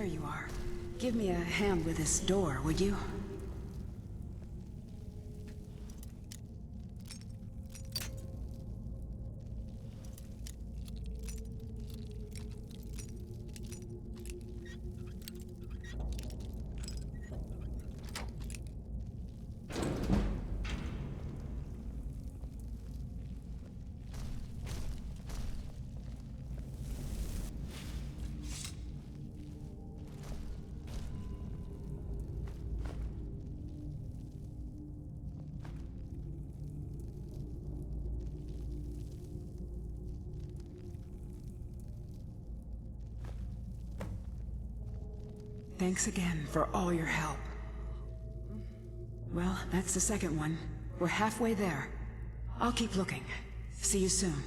you are. Give me a hand with this door, would you? Thanks again for all your help. Well, that's the second one. We're halfway there. I'll keep looking. See you soon.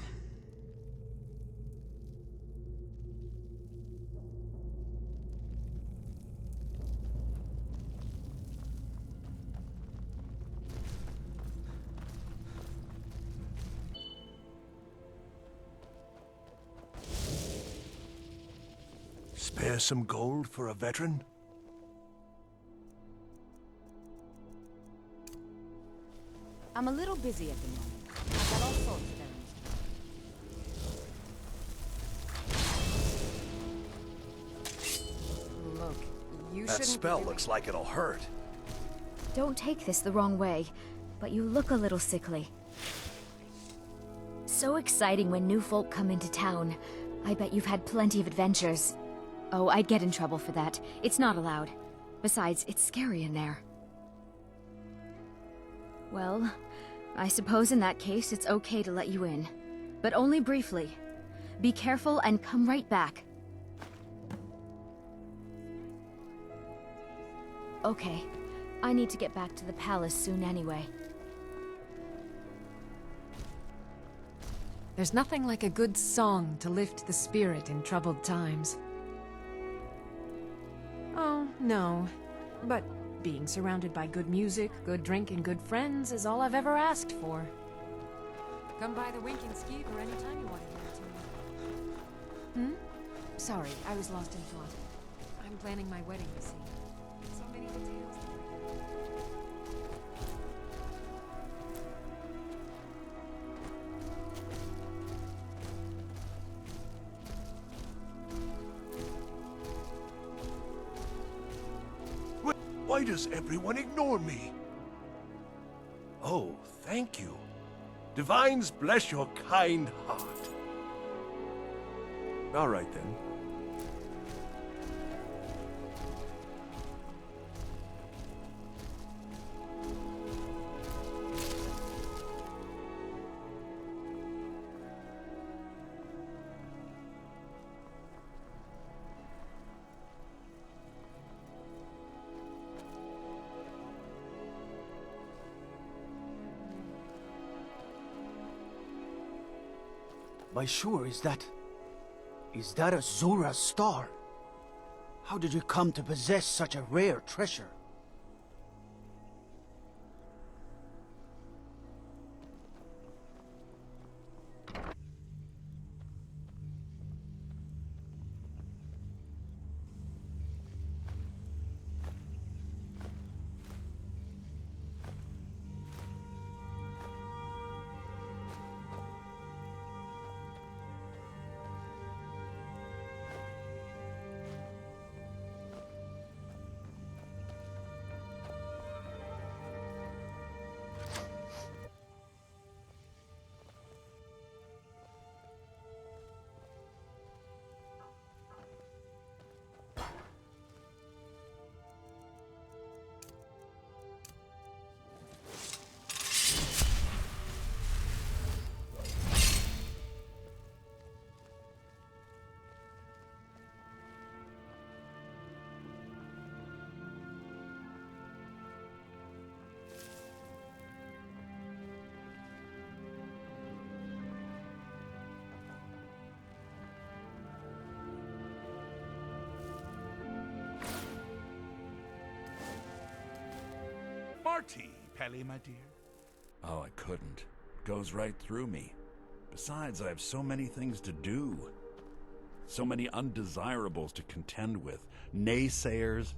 Spare some gold for a veteran? I'm a little busy at the moment. I've got all sorts of errands. Look, you That shouldn't spell be looks like it'll hurt. Don't take this the wrong way, but you look a little sickly. So exciting when new folk come into town. I bet you've had plenty of adventures. Oh, I'd get in trouble for that. It's not allowed. Besides, it's scary in there. Well, I suppose in that case it's okay to let you in. But only briefly. Be careful and come right back. Okay. I need to get back to the palace soon anyway. There's nothing like a good song to lift the spirit in troubled times. Oh, no. But being surrounded by good music, good drink, and good friends is all I've ever asked for. Come by the Winking Skeever anytime you want to hear it to me. Hmm? Sorry, I was lost in thought. I'm planning my wedding, you see. So many details. Why does everyone ignore me? Oh, thank you. Divines bless your kind heart. All right, then. By sure, is that a Zora star? How did you come to possess such a rare treasure? Marty, Pelly, my dear. Oh, I couldn't. It goes right through me. Besides, I have so many things to do. So many undesirables to contend with. Naysayers,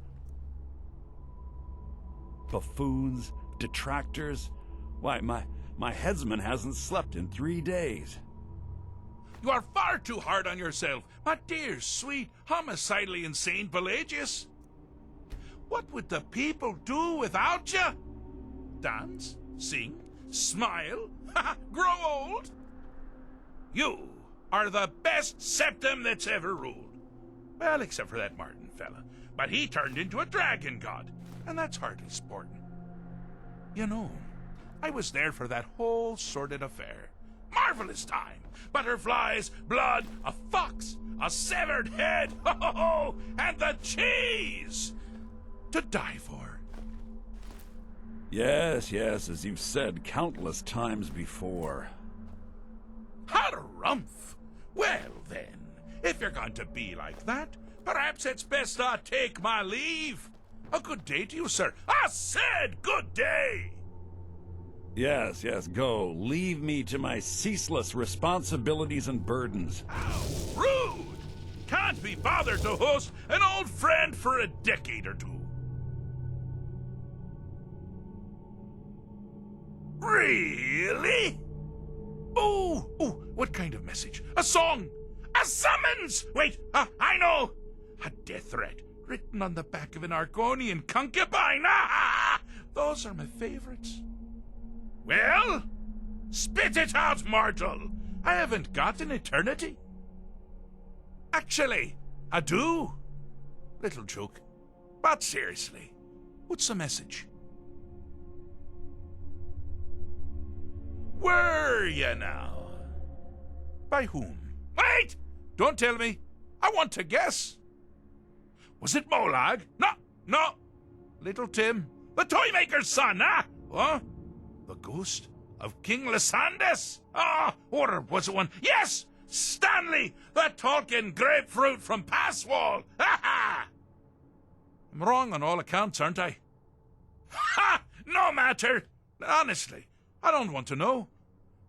buffoons, detractors. Why, my headsman hasn't slept in 3 days. You are far too hard on yourself, my dear, sweet, homicidally insane Pelagius. What would the people do without you? Dance? Sing? Smile? Grow old? You are the best septum that's ever ruled. Well, except for that Martin fella. But he turned into a dragon god, and that's hardly sporting. You know, I was there for that whole sordid affair. Marvelous time. Butterflies, blood, a fox, a severed head, and the cheese to die for. Yes, as you've said countless times before. Harumph! Well then, if you're going to be like that, perhaps it's best I take my leave. A good day to you, sir. I said good day! Yes, go. Leave me to my ceaseless responsibilities and burdens. How rude! Can't be bothered to host an old friend for a decade or two. Really? Ooh, what kind of message? A song? A summons! Wait, I know! A death threat written on the back of an Argonian concubine. Those are my favorites. Well, spit it out, mortal. I haven't got an eternity. Actually, I do. Little joke. But seriously, what's the message? Were you now? By whom? Wait! Don't tell me. I want to guess. Was it Molag? No. Little Tim, the Toymaker's son, What? The ghost of King Lysandas? Or was it one? Yes! Stanley, the talking grapefruit from Passwall! I'm wrong on all accounts, aren't I? No matter! Honestly, I don't want to know.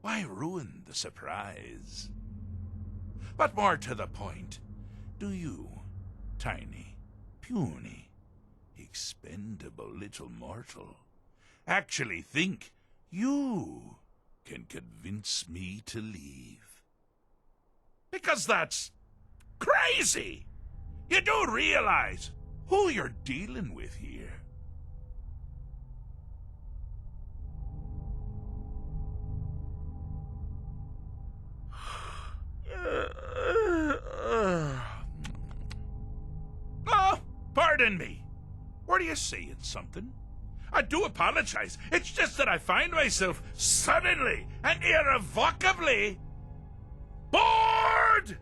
Why ruin the surprise? But more to the point, do you, tiny, puny, expendable little mortal, actually think you can convince me to leave? Because that's crazy! You do realize who you're dealing with here. Oh, pardon me. Were you saying something? I do apologize. It's just that I find myself suddenly and irrevocably bored!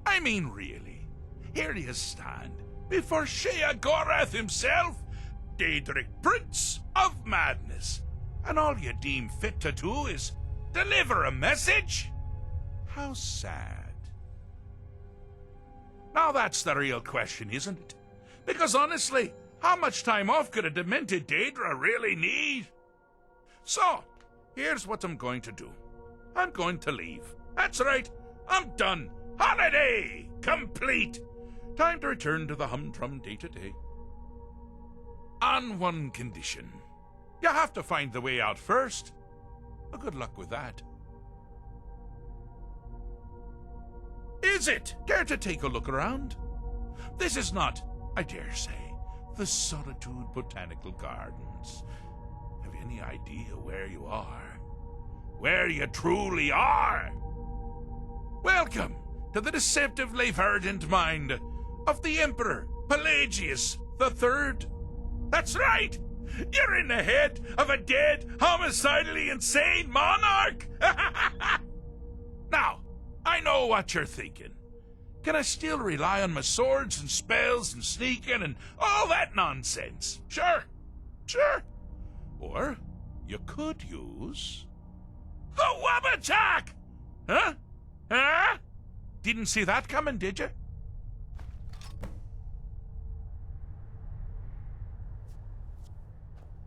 I mean, really. Here you stand before Sheogorath himself, Daedric Prince of Madness, and all you deem fit to do is deliver a message? How sad. Now that's the real question, isn't it? Because honestly, how much time off could a demented Daedra really need? So, here's what I'm going to do. I'm going to leave. That's right, I'm done. Holiday complete. Time to return to the humdrum day-to-day. On one condition. You have to find the way out first. Well, good luck with that. Is it? Care to take a look around? This is not, I dare say, the Solitude Botanical Gardens. Have you any idea where you are? Where you truly are? Welcome to the deceptively verdant mind of the Emperor Pelagius III. That's right! You're in the head of a dead, homicidally insane monarch! Now, I know what you're thinking. Can I still rely on my swords and spells and sneaking and all that nonsense? Sure. Or you could use the Wabbajack! Huh? Didn't see that coming, did you?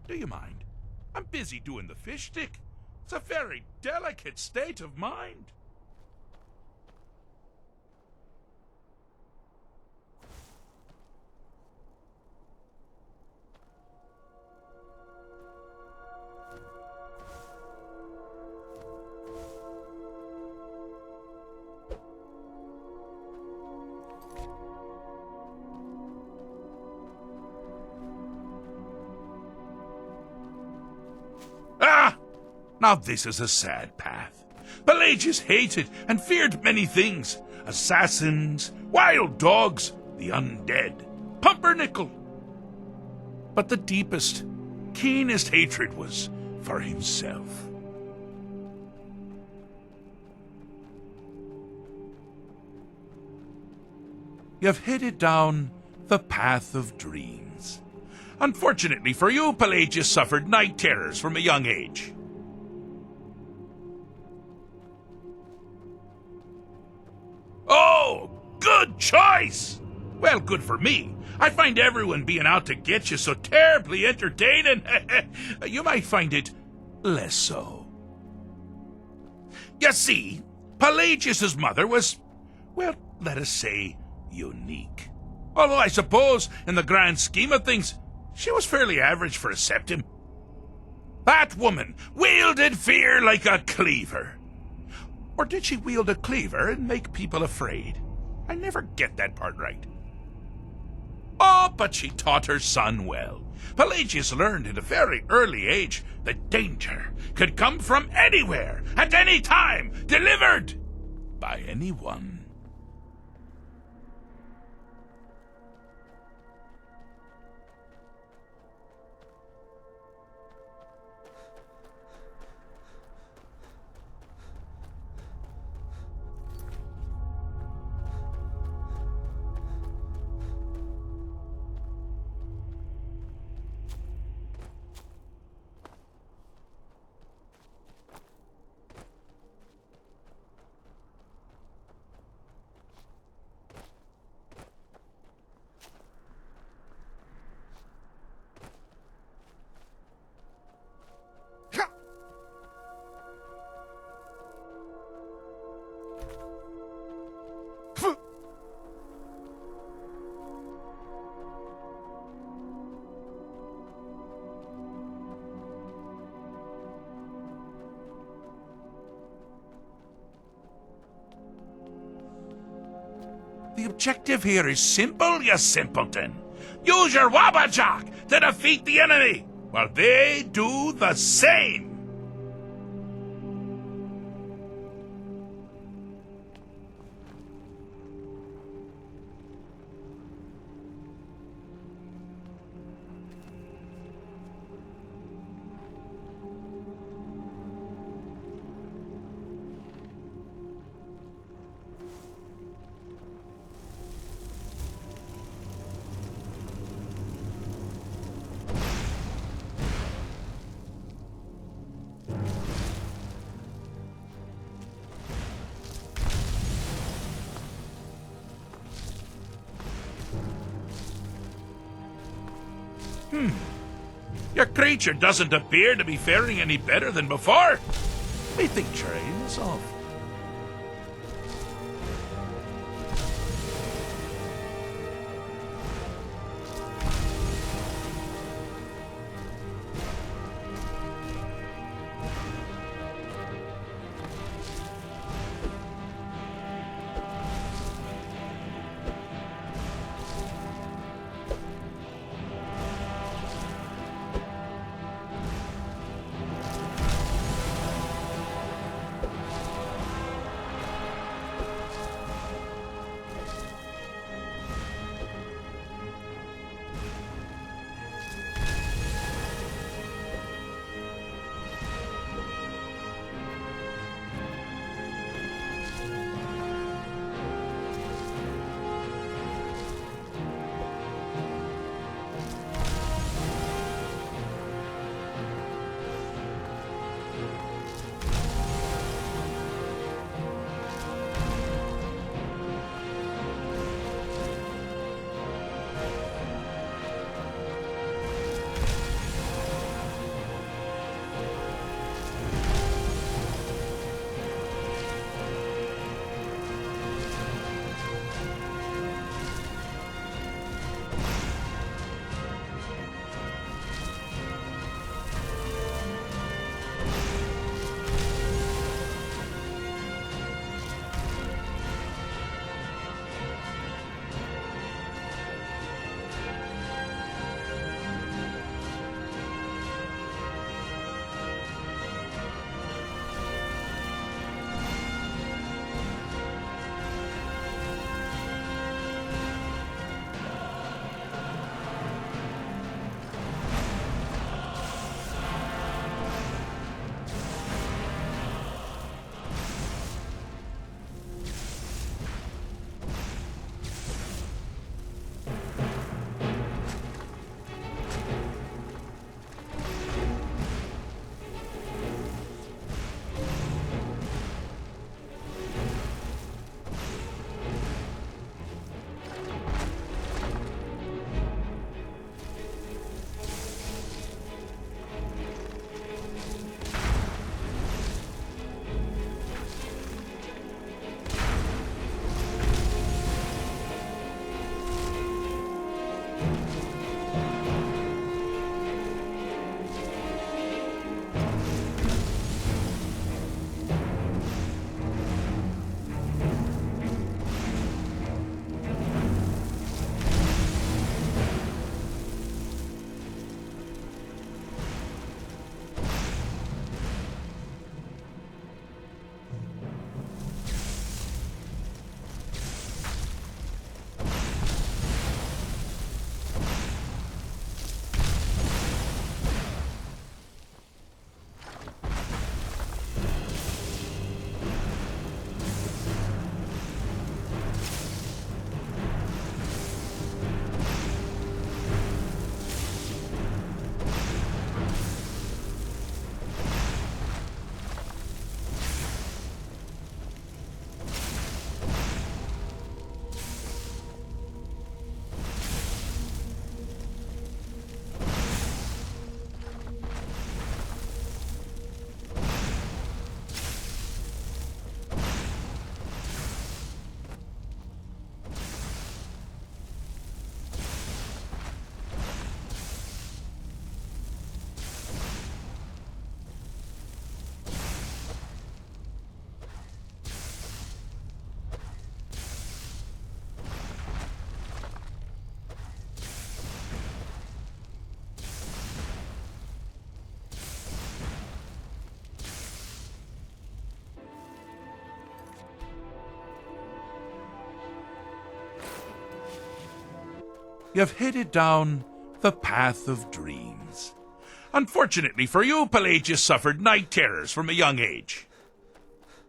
Do you mind? I'm busy doing the fish stick. It's a very delicate state of mind. Now this is a sad path. Pelagius hated and feared many things. Assassins, wild dogs, the undead, pumpernickel. But the deepest, keenest hatred was for himself. You've headed down the path of dreams. Unfortunately for you, Pelagius suffered night terrors from a young age. Oh, good choice! Well, good for me. I find everyone being out to get you so terribly entertaining. You might find it less so. You see, Pelagius's mother was, well, let us say, unique. Although I suppose, in the grand scheme of things, she was fairly average for a septim. That woman wielded fear like a cleaver. Or did she wield a cleaver and make people afraid? I never get that part right. Oh, but she taught her son well. Pelagius learned at a very early age that danger could come from anywhere, at any time, delivered by anyone. The objective here is simple, you simpleton. Use your wabbajack to defeat the enemy, while they do the same. Your creature doesn't appear to be faring any better than before. I think trying this off. You've headed down the path of dreams. Unfortunately for you, Pelagius suffered night terrors from a young age.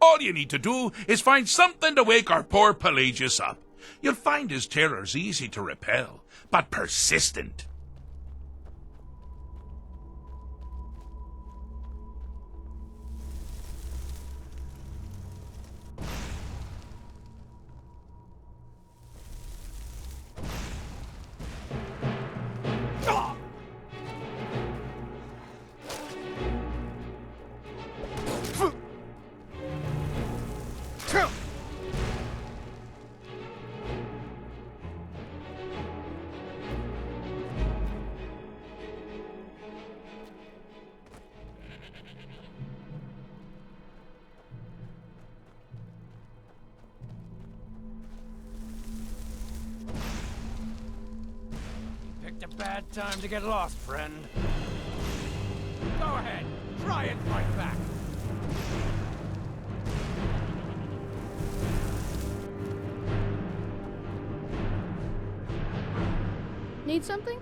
All you need to do is find something to wake our poor Pelagius up. You'll find his terrors easy to repel, but persistent. Picked a bad time to get lost, friend. Go ahead, try and fight back. Need something?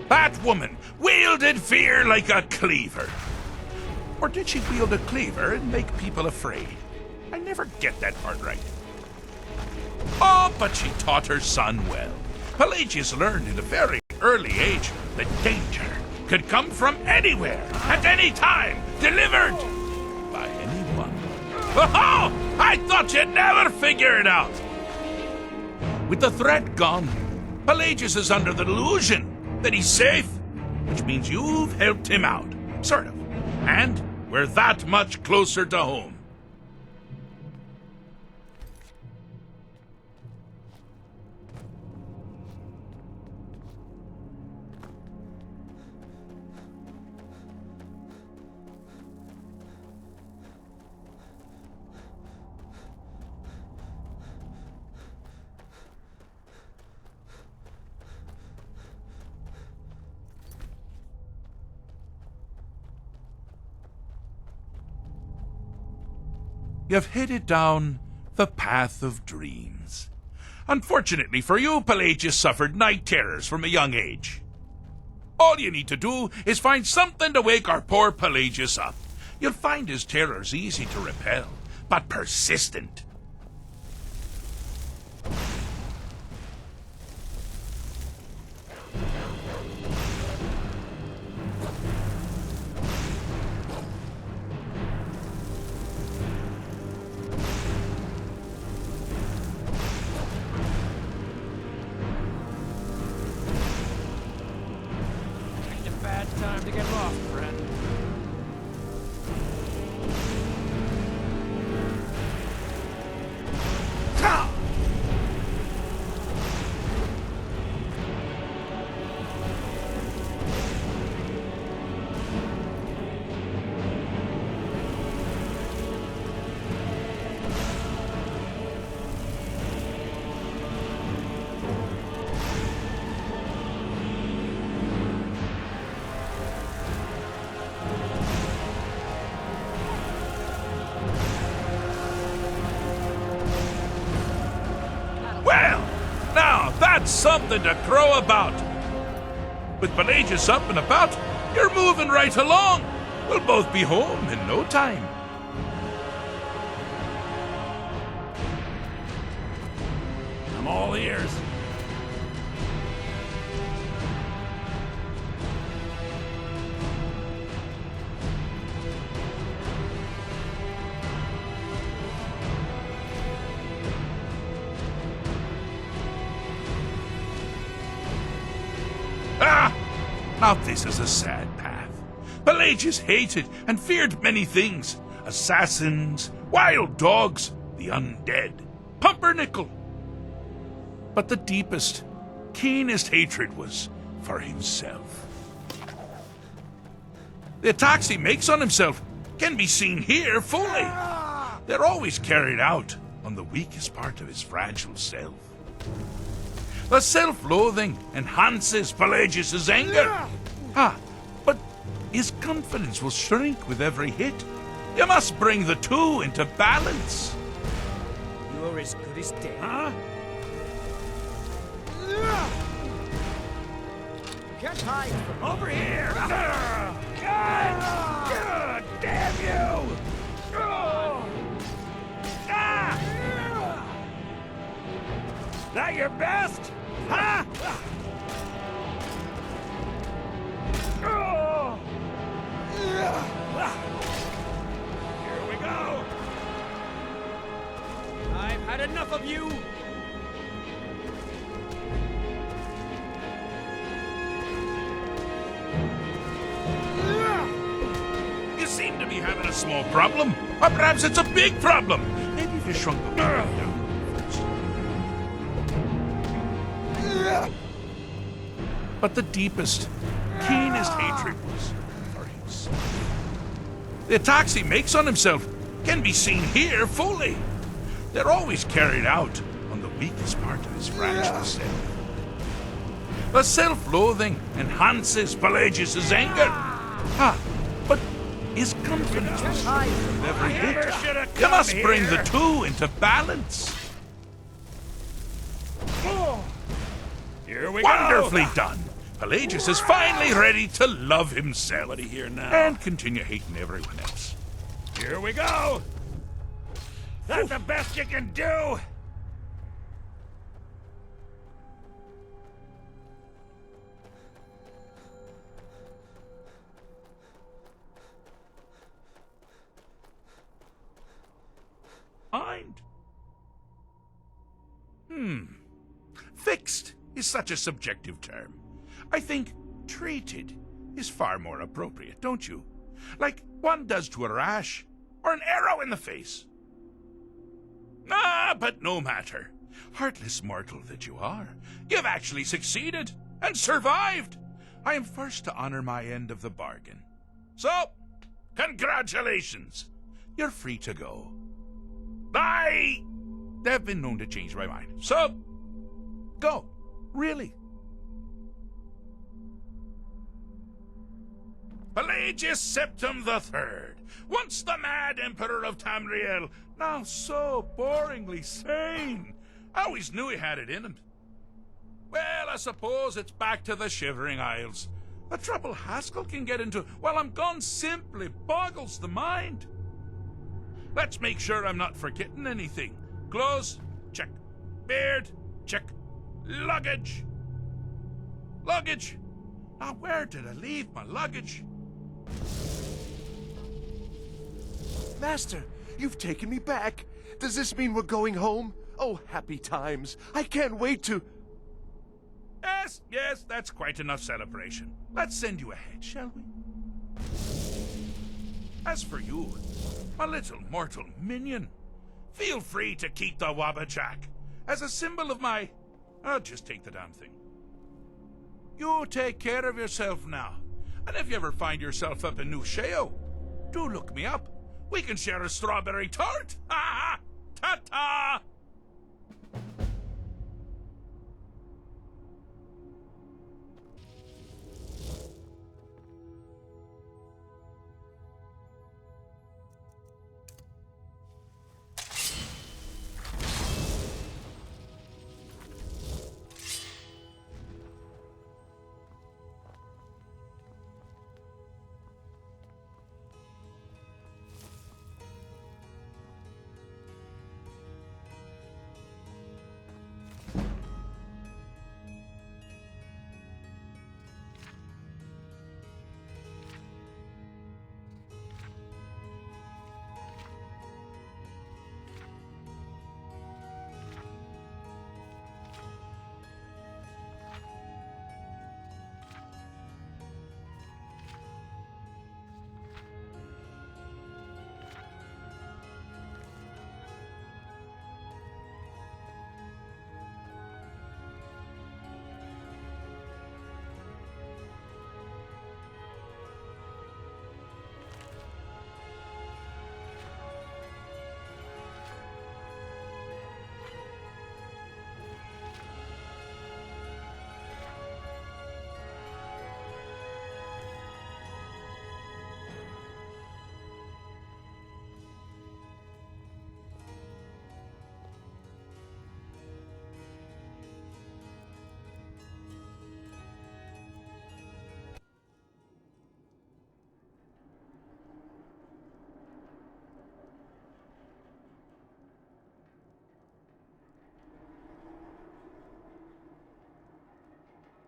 That woman wielded fear like a cleaver. Or did she wield a cleaver and make people afraid? I never get that part right. Oh, but she taught her son well. Pelagius learned at a very early age that danger could come from anywhere, at any time, delivered by anyone. Oh, I thought you'd never figure it out. With the threat gone, Pelagius is under the delusion that he's safe, which means you've helped him out, sort of. And we're that much closer to home. You've headed down the path of dreams. Unfortunately for you, Pelagius suffered night terrors from a young age. All you need to do is find something to wake our poor Pelagius up. You'll find his terrors easy to repel, but persistent. Time to get lost, friend. got something to crow about. With Pelagius up and about, you're moving right along. We'll both be home in no time. I'm all ears. Ah! Now this is a sad path. Pelagius hated and feared many things. Assassins, wild dogs, the undead, pumpernickel. But the deepest, keenest hatred was for himself. The attacks he makes on himself can be seen here fully. They're always carried out on the weakest part of his fragile self. The self-loathing enhances Pelagius' anger. But his confidence will shrink with every hit. You must bring the two into balance. You're as good as dead. Huh? Can't hide from Over here! God damn you! That your best? Huh? Here we go! I've had enough of you! You seem to be having a small problem. Or perhaps it's a big problem. Maybe if you shrunk the down first. But the deepest, keenest hatred was for himself. The attacks he makes on himself can be seen here fully. They're always carried out on the weakest part of his fragile self. The self-loathing enhances Pelagius' anger. But his confidence was with every hit. You must bring the two into balance. Here we Wonderfully done. Pelagius is finally ready to love himself. What do you hear now? And continue hating everyone else. Here we go. That's the best you can do. Mind? Fixed is such a subjective term. I think treated is far more appropriate, don't you? Like one does to a rash or an arrow in the face. But no matter. Heartless mortal that you are, you've actually succeeded and survived. I am first to honor my end of the bargain. So, congratulations. You're free to go. I've been known to change my mind. So, go. Really. Pelagius Septim III, once the mad Emperor of Tamriel, now so boringly sane. I always knew he had it in him. Well, I suppose it's back to the Shivering Isles. The trouble Haskell can get into while I'm gone simply boggles the mind. Let's make sure I'm not forgetting anything. Clothes, check. Beard, check. Luggage. Luggage. Now, where did I leave my luggage? Master, you've taken me back. Does this mean we're going home? Oh, happy times. I can't wait to... Yes, that's quite enough celebration. Let's send you ahead, shall we? As for you, my little mortal minion, feel free to keep the Wabbajack as a symbol of my... I'll just take the damn thing. You take care of yourself now. And if you ever find yourself up in New Sheo, do look me up. We can share a strawberry tart. Ha ha! Ta-ta!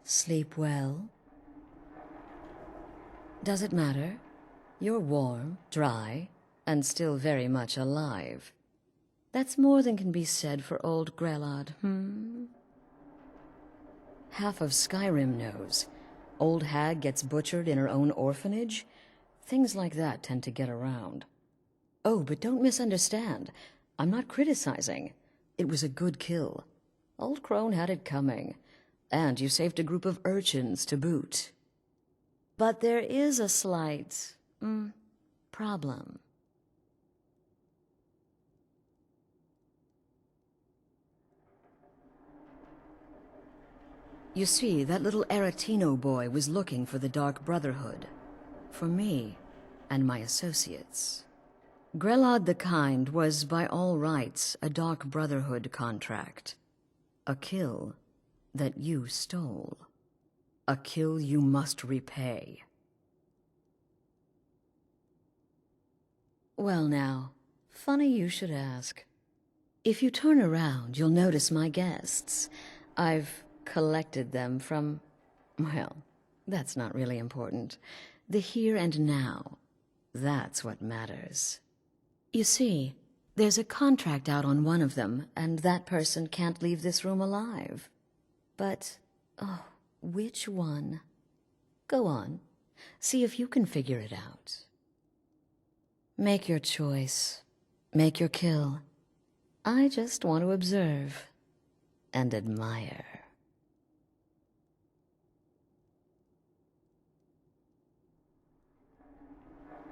Sleep well? Does it matter? You're warm, dry, and still very much alive. That's more than can be said for old Grelod, Half of Skyrim knows. Old hag gets butchered in her own orphanage. Things like that tend to get around. Oh, but don't misunderstand. I'm not criticizing. It was a good kill. Old Crone had it coming. And you saved a group of urchins to boot. But there is a slight, problem. You see, that little Aretino boy was looking for the Dark Brotherhood. For me and my associates. Grelod the Kind was, by all rights, a Dark Brotherhood contract. A kill that you stole. A kill you must repay. Well now, funny you should ask. If you turn around, you'll notice my guests. I've collected them from, well, that's not really important. The here and now, that's what matters. You see, there's a contract out on one of them, and that person can't leave this room alive. But, oh, which one? Go on, see if you can figure it out. Make your choice. Make your kill. I just want to observe and admire.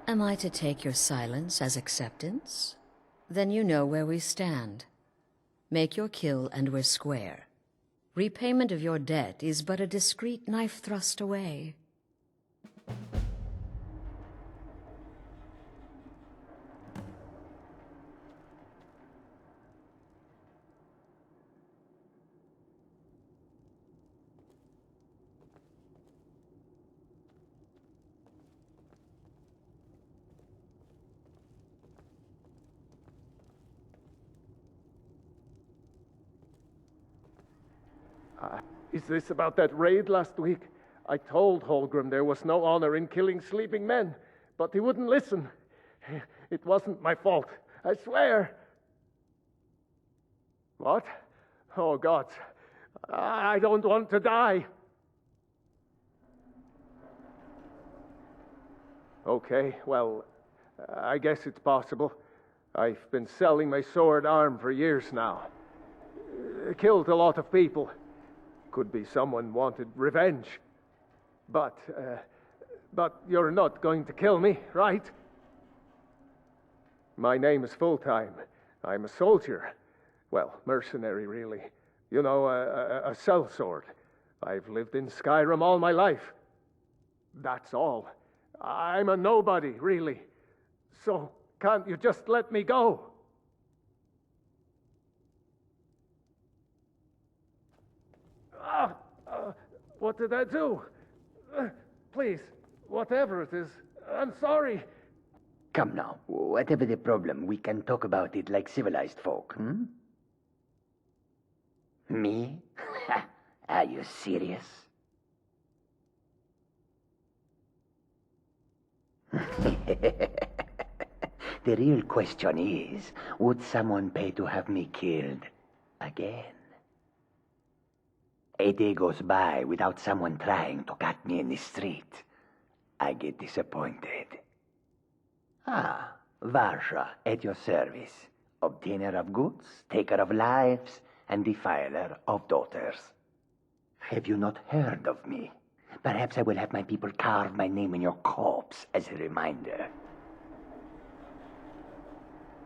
Am I to take your silence as acceptance? Then you know where we stand. Make your kill and we're square. Repayment of your debt is but a discreet knife thrust away. Is this about that raid last week? I told Holgrim there was no honor in killing sleeping men, but he wouldn't listen. It wasn't my fault, I swear. What? Oh, God. I don't want to die. Okay, well, I guess it's possible. I've been selling my sword arm for years now. Killed a lot of people. Could be someone wanted revenge. But you're not going to kill me, right? My name is Full-Time. I'm a soldier. Well, mercenary, really. You know, a sellsword. I've lived in Skyrim all my life. That's all. I'm a nobody, really. So, can't you just let me go? What did I do? Please, whatever it is, I'm sorry. Come now, whatever the problem, we can talk about it like civilized folk, Me? Are you serious? The real question is, would someone pay to have me killed again? A day goes by without someone trying to cut me in the street. I get disappointed. Varsha, at your service. Obtainer of goods, taker of lives, and defiler of daughters. Have you not heard of me? Perhaps I will have my people carve my name in your corpse as a reminder.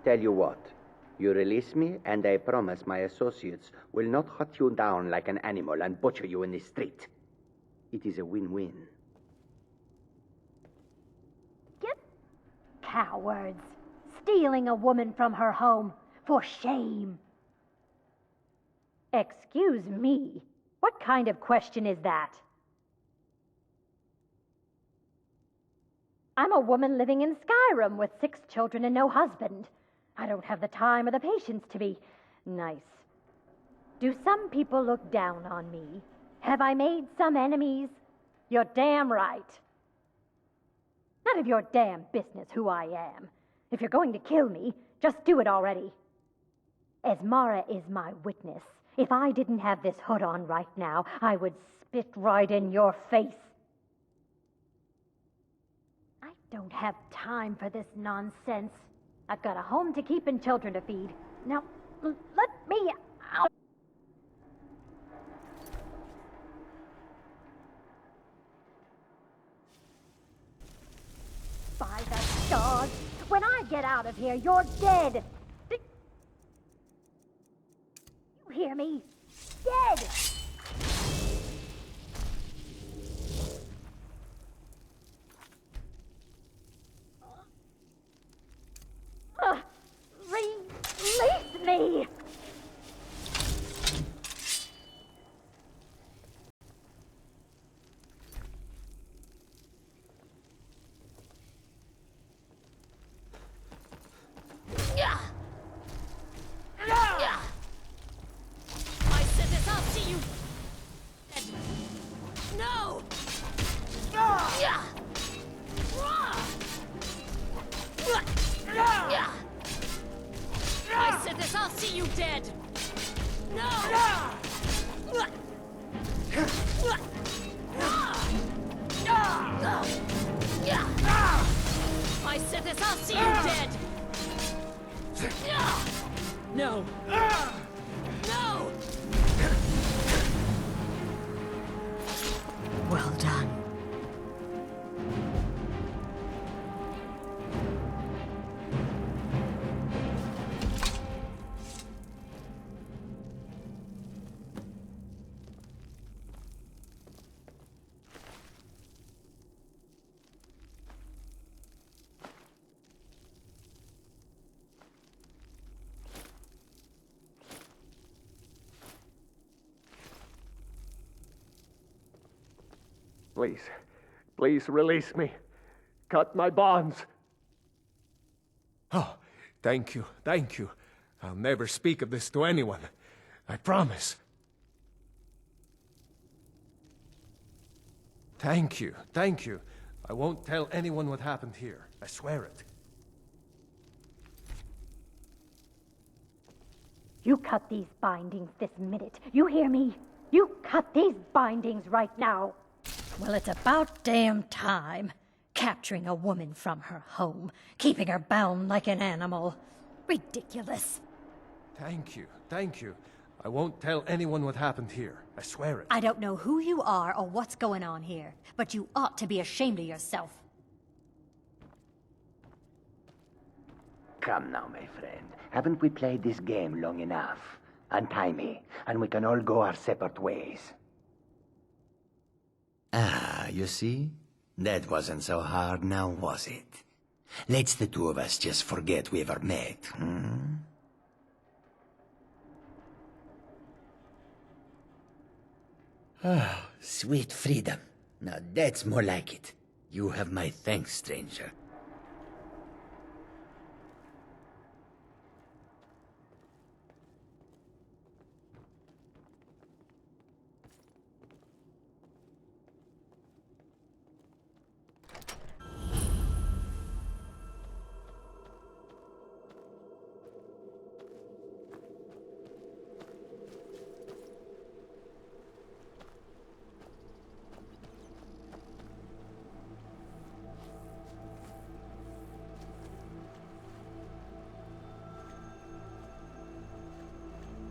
Tell you what. You release me, and I promise my associates will not hunt you down like an animal and butcher you in the street. It is a win-win. Get cowards. Stealing a woman from her home. For shame. Excuse me. What kind of question is that? I'm a woman living in Skyrim with 6 children and no husband. I don't have the time or the patience to be nice. Do some people look down on me? Have I made some enemies? You're damn right. None of your damn business who I am. If you're going to kill me, just do it already. Esmara is my witness. If I didn't have this hood on right now, I would spit right in your face. I don't have time for this nonsense. I've got a home to keep and children to feed. Now, let me out. By the stars, when I get out of here, you're dead. You hear me? Dead! Release me! I said this, I'll see you. No! I said this, I'll see you dead. No! I said this, I'll see you dead. No! No! Well done. Please, please release me. Cut my bonds. Oh, thank you, thank you. I'll never speak of this to anyone. I promise. Thank you, thank you. I won't tell anyone what happened here. I swear it. You cut these bindings this minute. You hear me? You cut these bindings right now. Well, it's about damn time. Capturing a woman from her home, keeping her bound like an animal. Ridiculous. Thank you, thank you. I won't tell anyone what happened here. I swear it. I don't know who you are or what's going on here, but you ought to be ashamed of yourself. Come now, my friend. Haven't we played this game long enough? Untie me, and we can all go our separate ways. Ah, you see? That wasn't so hard now, was it? Let's the two of us just forget we ever met, hmm? Oh, sweet freedom. Now that's more like it. You have my thanks, stranger.